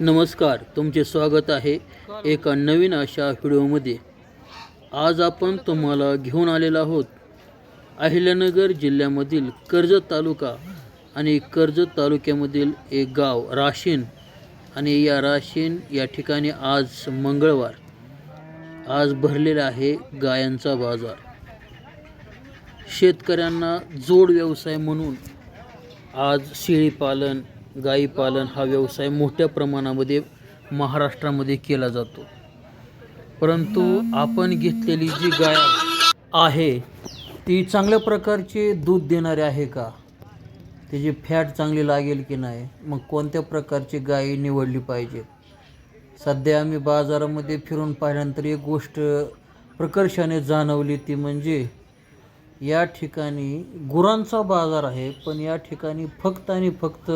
नमस्कार, तुमचे स्वागत आहे एका नवीन अशा व्हिडिओमध्ये। आज आपण तुम्हाला घेऊन आलेलो आहोत अहिल्यानगर जिल्ह्यामधील कर्जत तालुका आणि कर्जत तालुक्यामधील एक गाव राशीन। आणि या राशीन या ठिकाणी आज मंगळवार आज भरलेला आहे गायांचा बाजार। शेतकऱ्यांना जोड व्यवसाय म्हणून आज शेळी पालन गाई पालन हा व्यवसाय मोठ्या प्रमाणामध्ये महाराष्ट्रामध्ये केला जातो। परंतु आपण घेतलेली जी गाय आहे ती चांगल्या प्रकारचे दूध देणारी आहे का, त्याची फॅट चांगली लागेल की नाही, मग कोणत्या प्रकारची गाय निवडली पाहिजे। सध्या आम्ही बाजारामध्ये फिरून पाहिल्यानंतर एक गोष्ट प्रकर्षाने जाणवली, ती म्हणजे या ठिकाणी गुरांचा बाजार आहे, पण या ठिकाणी फक्त आणि फक्त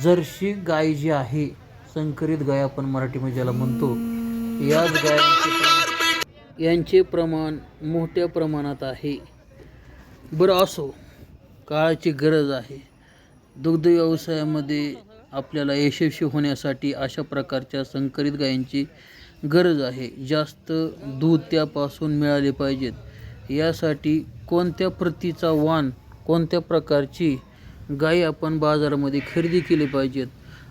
जर्सी गाय जी आहे, संकरित गाय आपण मराठीमध्ये ज्याला म्हणतो, याच यांचे प्रमाण मोठ्या प्रमाणात आहे। बरं असो, काळाची गरज आहे। दुग्ध व्यवसायामध्ये आपल्याला यशस्वी होण्यासाठी अशा प्रकारच्या संकरित गायींची गरज आहे। जास्त दूध त्यापासून मिळाले पाहिजेत, यासाठी कोणत्या प्रतीचा वाण, कोणत्या प्रकारची गायी आपण बाजारामध्ये खरेदी केली पाहिजेत।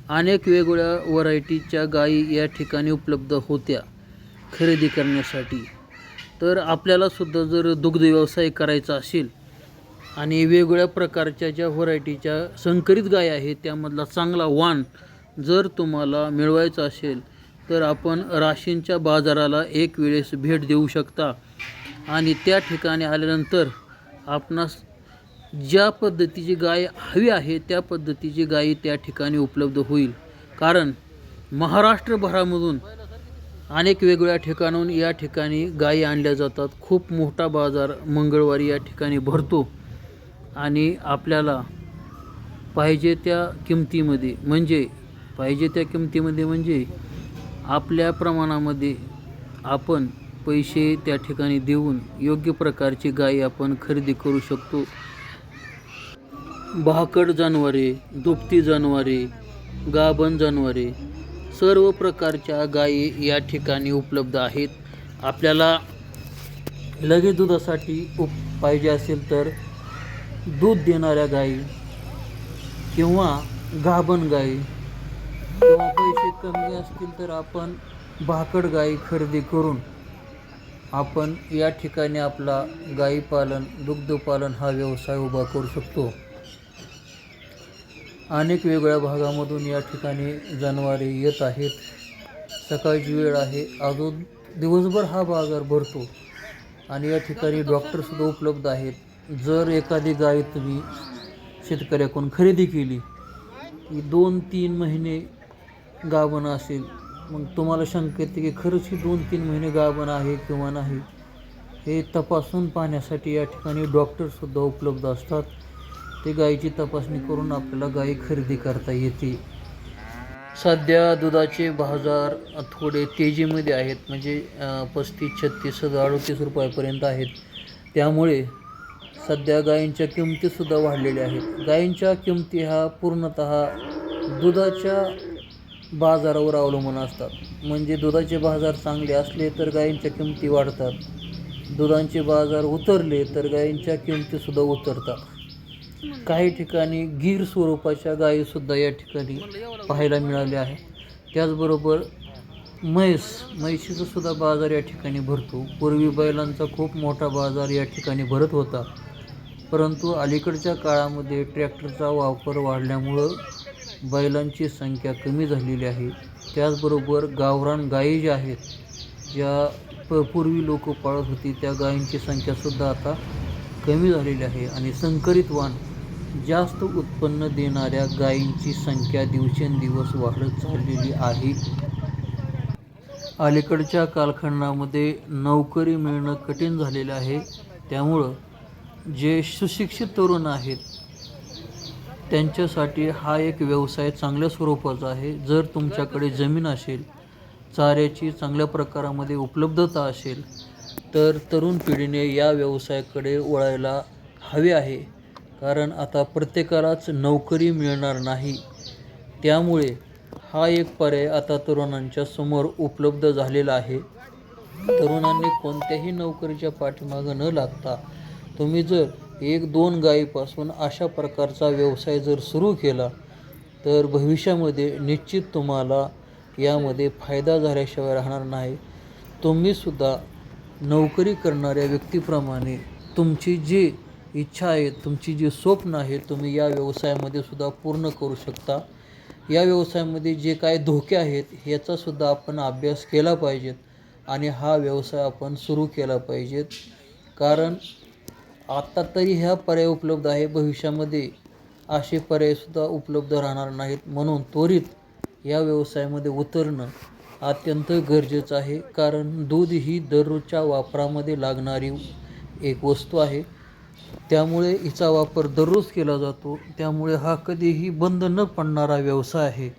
अनेक वेगवेगळ्या व्हरायटीच्या गायी या ठिकाणी उपलब्ध होत्या खरेदी करण्यासाठी। तर आपल्याला सुद्धा जर दुग्ध व्यवसाय करायचा असेल आणि वेगवेगळ्या प्रकारच्या ज्या व्हरायटीच्या संकरित गायी आहेत त्यामधला चांगला वाण जर तुम्हाला मिळवायचा असेल तर आपण राशीनच्या बाजाराला एक वेळेस भेट देऊ शकता। आणि त्या ठिकाणी आल्यानंतर आपणास ज्या पद्धतीची गाय हवी आहे त्या पद्धतीची गायी त्या ठिकाणी उपलब्ध होईल। कारण महाराष्ट्रभरामधून अनेक वेगवेगळ्या ठिकाणाहून या ठिकाणी गायी आणल्या जातात। खूप मोठा बाजार मंगळवारी या ठिकाणी भरतो आणि आपल्याला पाहिजे त्या किमतीमध्ये म्हणजे आपल्या प्रमाणामध्ये आपण पैसे त्या ठिकाणी देऊन योग्य प्रकारची गायी आपण खरेदी करू शकतो। भाकड जनावरे, दुभती जनावरे, गाभण जनावरे, सर्व प्रकारच्या गायी या ठिकाणी उपलब्ध आहेत। आपल्याला लगेच दुधासाठी पाहिजे असेल तर दूध देणाऱ्या गायी किंवा गाभण गायी, किंवा पैसे कमी असतील तर आपण भाकड गायी खरेदी करून आपण या ठिकाणी आपला गायी पालन दुग्धपालन हा व्यवसाय उभा करू शकतो। अनेक वेगवेगळ्या भागामधून या ठिकाणी जनावरे येत आहेत। सकाळची वेळ आहे, अजून दिवसभर हा बाजार भरतो आणि या ठिकाणी डॉक्टरसुद्धा उपलब्ध आहेत। जर एखादी गाय तुम्ही शेतकऱ्याकडून खरेदी केली की 2-3 महिने गाभण असेल, मग तुम्हाला शंका येते की खरंच ही 2-3 महिने गाभण आहे किंवा नाही, हे तपासून पाहण्यासाठी या ठिकाणी डॉक्टरसुद्धा उपलब्ध असतात। ते गायीची तपासणी करून आपल्याला गायी खरेदी करता येते। सध्या दुधाचे बाजार थोडे तेजीमध्ये आहेत, म्हणजे 35, 36, 38 रुपयापर्यंत आहेत। त्यामुळे सध्या गायींच्या किमतीसुद्धा वाढलेल्या आहेत। गायींच्या किमती हा पूर्णतः दुधाच्या बाजारावर अवलंबून असतात। म्हणजे दुधाचे बाजार चांगले असले तर गायींच्या किमती वाढतात, दुधाचे बाजार उतरले तर गायींच्या किमतीसुद्धा उतरतात। काही ठिकाणी गीर स्वरूपाच्या गायीसुद्धा या ठिकाणी पाहायला मिळाल्या आहे। त्याचबरोबर म्हैशीचा सुद्धा बाजार या ठिकाणी भरतो। पूर्वी बैलांचा खूप मोठा बाजार या ठिकाणी भरत होता, परंतु अलीकडच्या काळामध्ये ट्रॅक्टरचा वापर वाढल्यामुळं बैलांची संख्या कमी झालेली आहे। त्याचबरोबर गावरान गायी ज्या आहेत, ज्या पूर्वी लोक पाळत होती, त्या गायींची संख्यासुद्धा आता कमी झालेली आहे आणि संकरित वाण जास्त उत्पन्न देणाऱ्या गायींची संख्या दिवसेंदिवस वाढत चाललेली आहे। अलीकडच्या कालखंडामध्ये नोकरी मिळणं कठीण झालेलं आहे। त्यामुळं जे सुशिक्षित तरुण आहेत त्यांच्यासाठी हा एक व्यवसाय चांगल्या स्वरूपाचा आहे। जर तुमच्याकडे जमीन असेल, चाऱ्याची चांगल्या प्रकारामध्ये उपलब्धता असेल, तर तरुण पिढीने या व्यवसायाकडे वळायला हवे आहे। कारण आता प्रत्येकालाच नोकरी मिळणार नाही, त्यामुळे हा एक पर्याय आता तरुणांच्या समोर उपलब्ध झालेला आहे. तरुणांनी कोणत्याही नोकरीच्या पाठीमागं न लागता तुम्ही जर 1-2 गायीपासून अशा प्रकारचा व्यवसाय जर सुरू केला तर भविष्यामध्ये निश्चित तुम्हाला यामध्ये फायदा झाल्याशिवाय राहणार नाही. तुम्हीसुद्धा नोकरी करणाऱ्या व्यक्तीप्रमाणे तुमची जी इच्छा आहे, तुमची जी स्वप्न आहे, तुम्ही या व्यवसायामध्ये सुद्धा पूर्ण करू शकता. या व्यवसायामध्ये जे काय धोके आहेत ह्याचासुद्धा आपण अभ्यास केला पाहिजेत आणि हा व्यवसाय आपण सुरू केला पाहिजेत. कारण आत्ता तरी ह्या पर्याय उपलब्ध आहे, भविष्यामध्ये असे पर्यायसुद्धा उपलब्ध राहणार नाहीत. म्हणून त्वरित या व्यवसायामध्ये उतरणं अत्यंत गरजेचं आहे. कारण दूध ही दररोजच्या वापरामध्ये लागणारी एक वस्तू आहे. त्यामुळे हिचा वापर दररोज केला जातो. त्यामुळे हा कधीही बंद न पडणारा व्यवसाय आहे.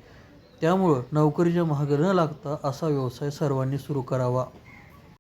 त्यामुळं नोकरीच्या मागे न लागता असा व्यवसाय सर्वांनी सुरू करावा.